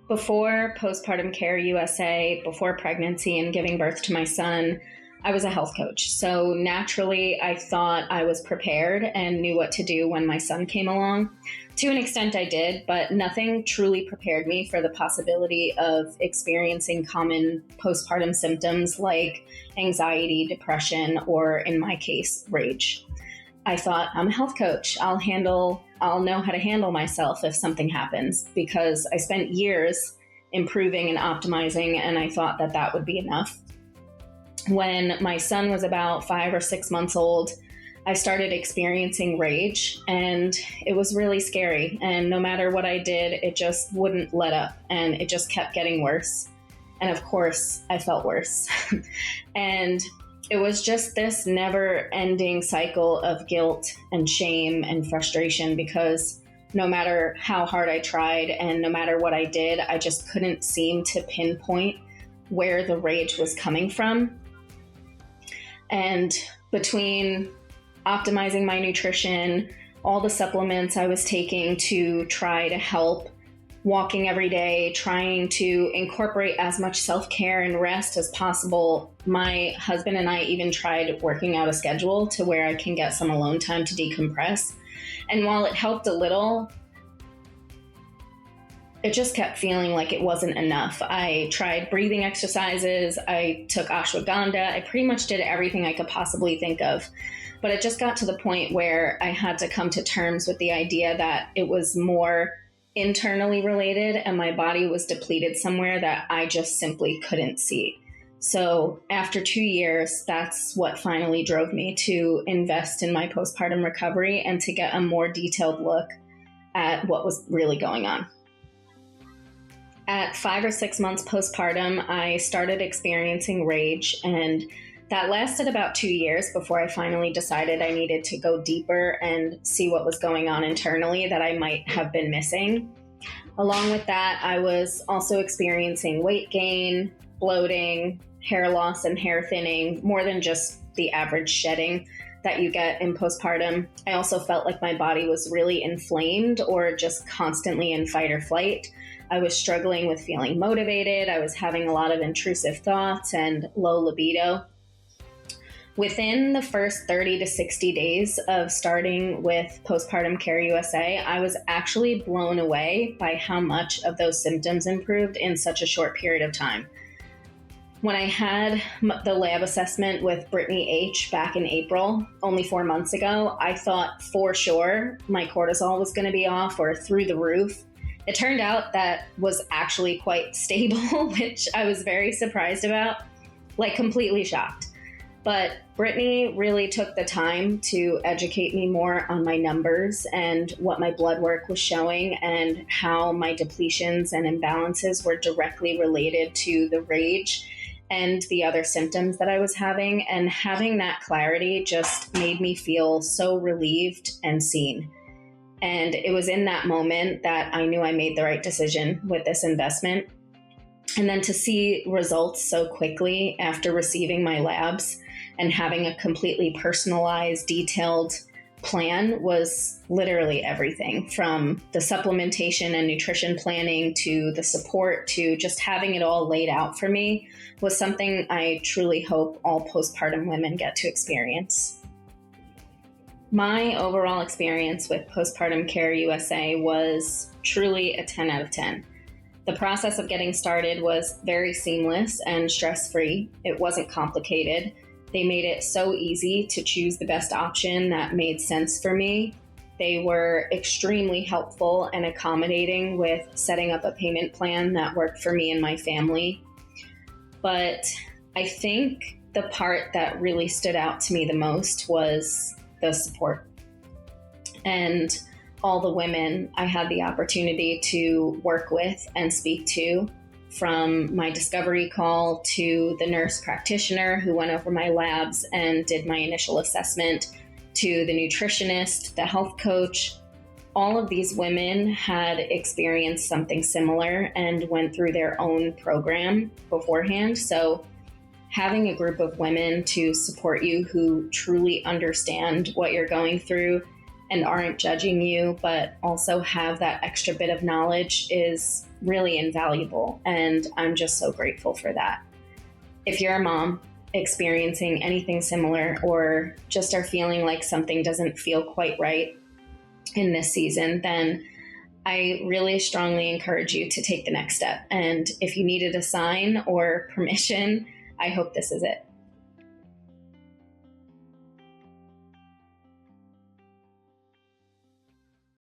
Before Postpartum Care USA, before pregnancy and giving birth to my son, I was a health coach. So naturally, I thought I was prepared and knew what to do when my son came along. To an extent, I did, but nothing truly prepared me for the possibility of experiencing common postpartum symptoms like anxiety, depression, or in my case, rage. I thought, I'm a health coach. I'll know how to handle myself if something happens, because I spent years improving and optimizing, and I thought that that would be enough. When my son was about 5 or 6 months old, I started experiencing rage, and it was really scary. And no matter what I did, it just wouldn't let up, and it just kept getting worse. And of course, I felt worse. And it was just this never-ending cycle of guilt and shame and frustration, because no matter how hard I tried and no matter what I did, I just couldn't seem to pinpoint where the rage was coming from. And between optimizing my nutrition, all the supplements I was taking to try to help, walking every day, trying to incorporate as much self-care and rest as possible. My husband and I even tried working out a schedule to where I can get some alone time to decompress. And while it helped a little, it just kept feeling like it wasn't enough. I tried breathing exercises. I took ashwagandha. I pretty much did everything I could possibly think of. But it just got to the point where I had to come to terms with the idea that it was more internally related and my body was depleted somewhere that I just simply couldn't see. So after 2 years, that's what finally drove me to invest in my postpartum recovery and to get a more detailed look at what was really going on. At 5 or 6 months postpartum, I started experiencing rage, and that lasted about 2 years before I finally decided I needed to go deeper and see what was going on internally that I might have been missing. Along with that, I was also experiencing weight gain, bloating, hair loss, and hair thinning, more than just the average shedding that you get in postpartum. I also felt like my body was really inflamed or just constantly in fight or flight. I was struggling with feeling motivated. I was having a lot of intrusive thoughts and low libido. Within the first 30 to 60 days of starting with Postpartum Care USA, I was actually blown away by how much of those symptoms improved in such a short period of time. When I had the lab assessment with Brittany H. back in April, only 4 months ago, I thought for sure my cortisol was going to be off or through the roof. It turned out that was actually quite stable, which I was very surprised about, like completely shocked. But Brittany really took the time to educate me more on my numbers and what my blood work was showing and how my depletions and imbalances were directly related to the rage and the other symptoms that I was having. And having that clarity just made me feel so relieved and seen. And it was in that moment that I knew I made the right decision with this investment. And then to see results so quickly after receiving my labs and having a completely personalized, detailed plan was literally everything, from the supplementation and nutrition planning to the support to just having it all laid out for me was something I truly hope all postpartum women get to experience. My overall experience with Postpartum Care USA was truly a 10 out of 10. The process of getting started was very seamless and stress-free. It wasn't complicated. They made it so easy to choose the best option that made sense for me. They were extremely helpful and accommodating with setting up a payment plan that worked for me and my family. But I think the part that really stood out to me the most was the support. And all the women I had the opportunity to work with and speak to, from my discovery call to the nurse practitioner who went over my labs and did my initial assessment, to the nutritionist, the health coach. All of these women had experienced something similar and went through their own program beforehand. So having a group of women to support you who truly understand what you're going through and aren't judging you, but also have that extra bit of knowledge is really invaluable. And I'm just so grateful for that. If you're a mom experiencing anything similar, or just are feeling like something doesn't feel quite right in this season, then I really strongly encourage you to take the next step. And if you needed a sign or permission, I hope this is it.